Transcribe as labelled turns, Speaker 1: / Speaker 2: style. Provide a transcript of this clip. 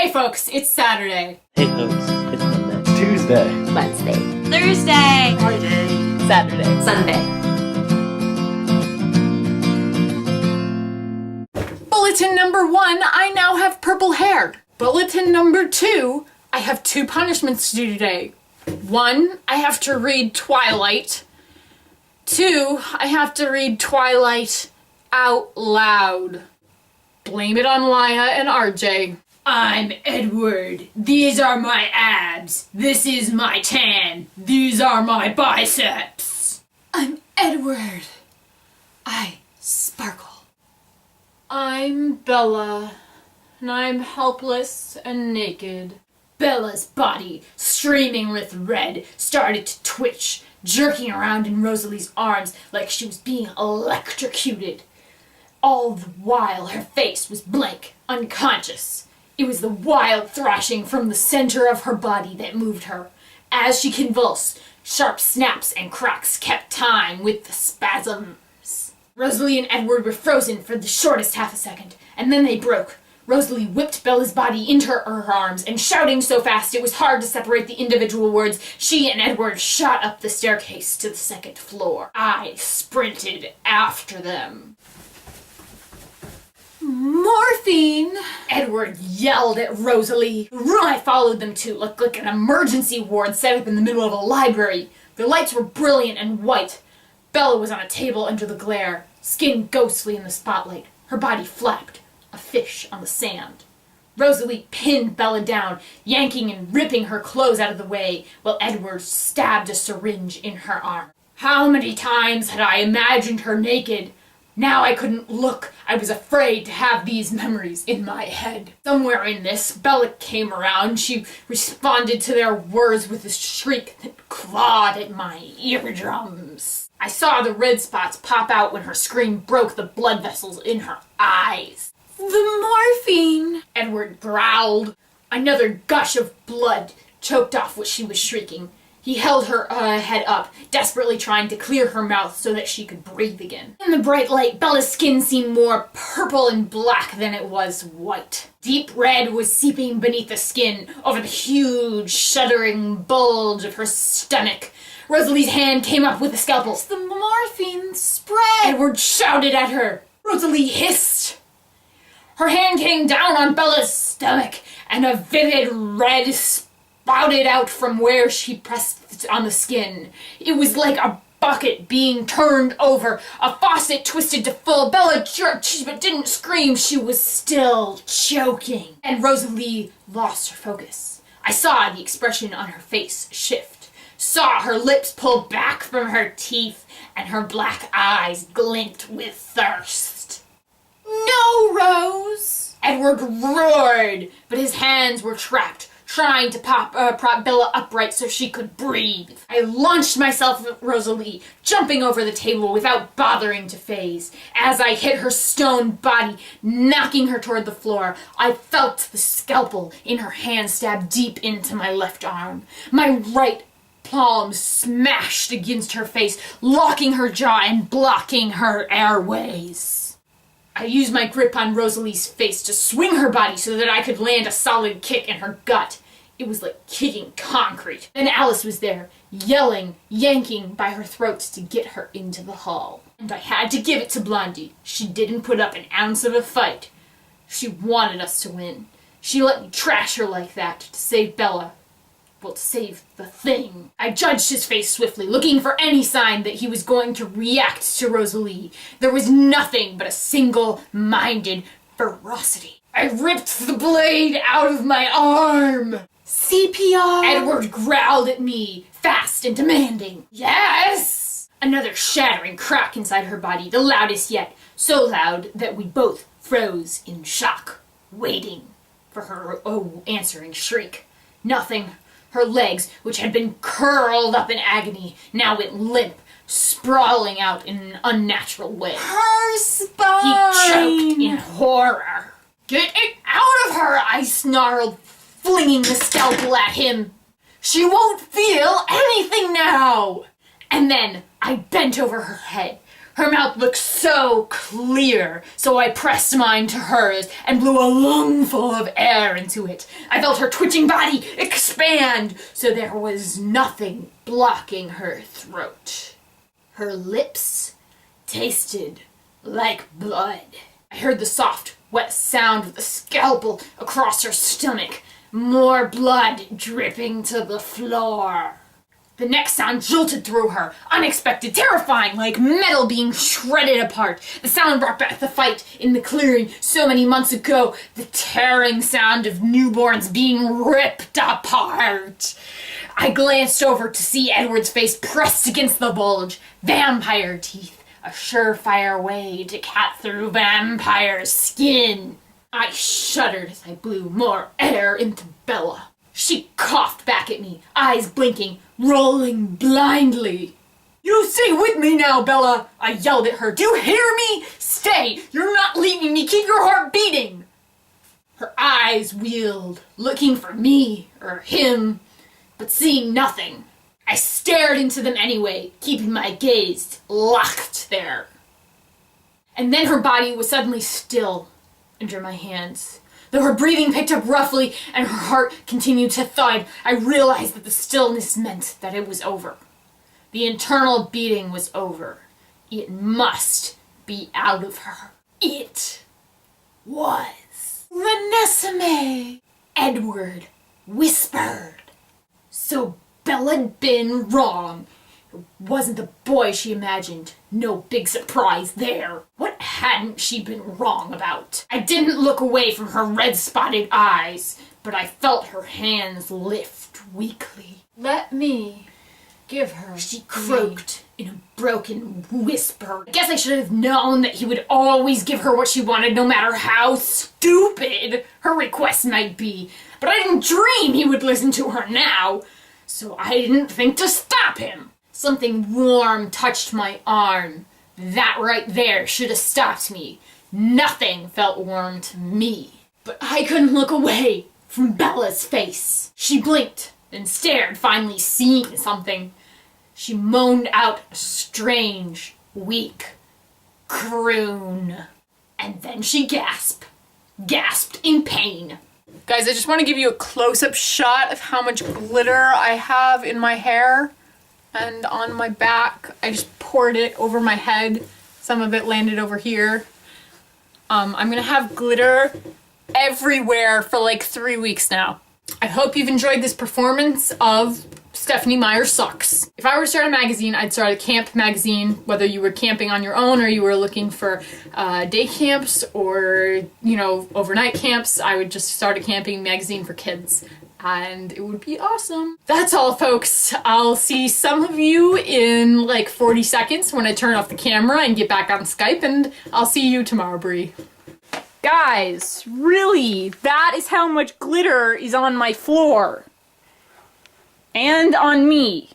Speaker 1: Hey folks, it's Saturday.
Speaker 2: Hey folks, it's Monday.
Speaker 3: Tuesday.
Speaker 4: Wednesday,
Speaker 5: Thursday,
Speaker 4: Friday,
Speaker 1: Saturday.
Speaker 4: Sunday.
Speaker 1: Bulletin number 1, I now have purple hair. Bulletin number 2, I have 2 punishments to do today. 1, I have to read Twilight. 2, I have to read Twilight out loud. Blame it on Lina and RJ.
Speaker 5: I'm Edward. These are my abs. This is my tan. These are my biceps.
Speaker 1: I'm Edward. I sparkle. I'm Bella, and I'm helpless and naked.
Speaker 5: Bella's body, streaming with red, started to twitch, jerking around in Rosalie's arms like she was being electrocuted. All the while her face was blank, unconscious. It was the wild thrashing from the center of her body that moved her. As she convulsed, sharp snaps and cracks kept time with the spasms. Rosalie and Edward were frozen for the shortest half a second, and then they broke. Rosalie whipped Bella's body into her arms, and shouting so fast it was hard to separate the individual words, she and Edward shot up the staircase to the 2nd floor. I sprinted after them.
Speaker 1: Morphine!
Speaker 5: Edward yelled at Rosalie. The room I followed them to looked like an emergency ward set up in the middle of a library. The lights were brilliant and white. Bella was on a table under the glare, skin ghostly in the spotlight. Her body flapped, a fish on the sand. Rosalie pinned Bella down, yanking and ripping her clothes out of the way, while Edward stabbed a syringe in her arm. How many times had I imagined her naked? Now I couldn't look. I was afraid to have these memories in my head. Somewhere in this, Bella came around. She responded to their words with a shriek that clawed at my eardrums. I saw the red spots pop out when her scream broke the blood vessels in her eyes.
Speaker 1: The morphine!
Speaker 5: Edward growled. Another gush of blood choked off what she was shrieking. He held her head up, desperately trying to clear her mouth so that she could breathe again. In the bright light, Bella's skin seemed more purple and black than it was white. Deep red was seeping beneath the skin, over the huge, shuddering bulge of her stomach. Rosalie's hand came up with the scalpel.
Speaker 1: It's the morphine spray!
Speaker 5: Edward shouted at her. Rosalie hissed. Her hand came down on Bella's stomach, and a vivid red spouted out from where she pressed on the skin. It was like a bucket being turned over, a faucet twisted to full. Bella jerked but didn't scream. She was still choking. And Rosalie lost her focus. I saw the expression on her face shift, saw her lips pull back from her teeth, and her black eyes glint with thirst.
Speaker 1: No, Rose!
Speaker 5: Edward roared, but his hands were trapped, trying to prop Bella upright so she could breathe. I launched myself at Rosalie, jumping over the table without bothering to phase. As I hit her stone body, knocking her toward the floor, I felt the scalpel in her hand stab deep into my left arm. My right palm smashed against her face, locking her jaw and blocking her airways. I used my grip on Rosalie's face to swing her body so that I could land a solid kick in her gut. It was like kicking concrete. Then Alice was there, yelling, yanking by her throat to get her into the hall. And I had to give it to Blondie. She didn't put up an ounce of a fight. She wanted us to win. She let me trash her like that to save Bella. Well, to save the thing. I judged his face swiftly, looking for any sign that he was going to react to Rosalie. There was nothing but a single-minded ferocity. I ripped the blade out of my arm.
Speaker 1: CPR!
Speaker 5: Edward growled at me, fast and demanding. Yes! Another shattering crack inside her body, the loudest yet, so loud that we both froze in shock, waiting for her answering shriek. Nothing. Her legs, which had been curled up in agony, now went limp, sprawling out in an unnatural way.
Speaker 1: Her spine!
Speaker 5: He choked in horror. Get it out of her, I snarled, flinging the scalpel at him. She won't feel anything now! And then I bent over her head, Her mouth looked so clear, so I pressed mine to hers and blew a lungful of air into it. I felt her twitching body expand, so there was nothing blocking her throat. Her lips tasted like blood. I heard the soft, wet sound of the scalpel across her stomach, more blood dripping to the floor. The next sound jolted through her, unexpected, terrifying, like metal being shredded apart. The sound brought back the fight in the clearing so many months ago, the tearing sound of newborns being ripped apart. I glanced over to see Edward's face pressed against the bulge. Vampire teeth, a surefire way to cut through vampire skin. I shuddered as I blew more air into Bella. She coughed back at me, eyes blinking, rolling blindly. "You stay with me now, Bella!" I yelled at her. "Do you hear me? Stay! You're not leaving me! Keep your heart beating!" Her eyes wheeled, looking for me or him, but seeing nothing. I stared into them anyway, keeping my gaze locked there. And then her body was suddenly still under my hands. Though her breathing picked up roughly and her heart continued to thud, I realized that the stillness meant that it was over. The internal beating was over. It must be out of her. It was Renesmee. Edward whispered. So Bella'd been wrong. It wasn't the boy she imagined. No big surprise there. What hadn't she been wrong about? I didn't look away from her red-spotted eyes, but I felt her hands lift weakly.
Speaker 1: Let me give her.
Speaker 5: She croaked in a broken whisper. I guess I should have known that he would always give her what she wanted, no matter how stupid her request might be. But I didn't dream he would listen to her now, so I didn't think to stop him. Something warm touched my arm. That right there should have stopped me. Nothing felt warm to me. But I couldn't look away from Bella's face. She blinked and stared, finally seeing something. She moaned out a strange, weak croon. And then she gasped in pain.
Speaker 1: Guys, I just want to give you a close-up shot of how much glitter I have in my hair and on my back. I just poured it over my head. Some of it landed over here. I'm gonna have glitter everywhere for like 3 weeks now. I hope you've enjoyed this performance of Stephenie Meyer Sucks. If I were to start a magazine, I'd start a camp magazine, whether you were camping on your own or you were looking for day camps or, you know, overnight camps. I would just start a camping magazine for kids. And it would be awesome. That's all, folks. I'll see some of you in like 40 seconds when I turn off the camera and get back on Skype, and I'll see you tomorrow, Bree. Guys, really, that is how much glitter is on my floor. And on me.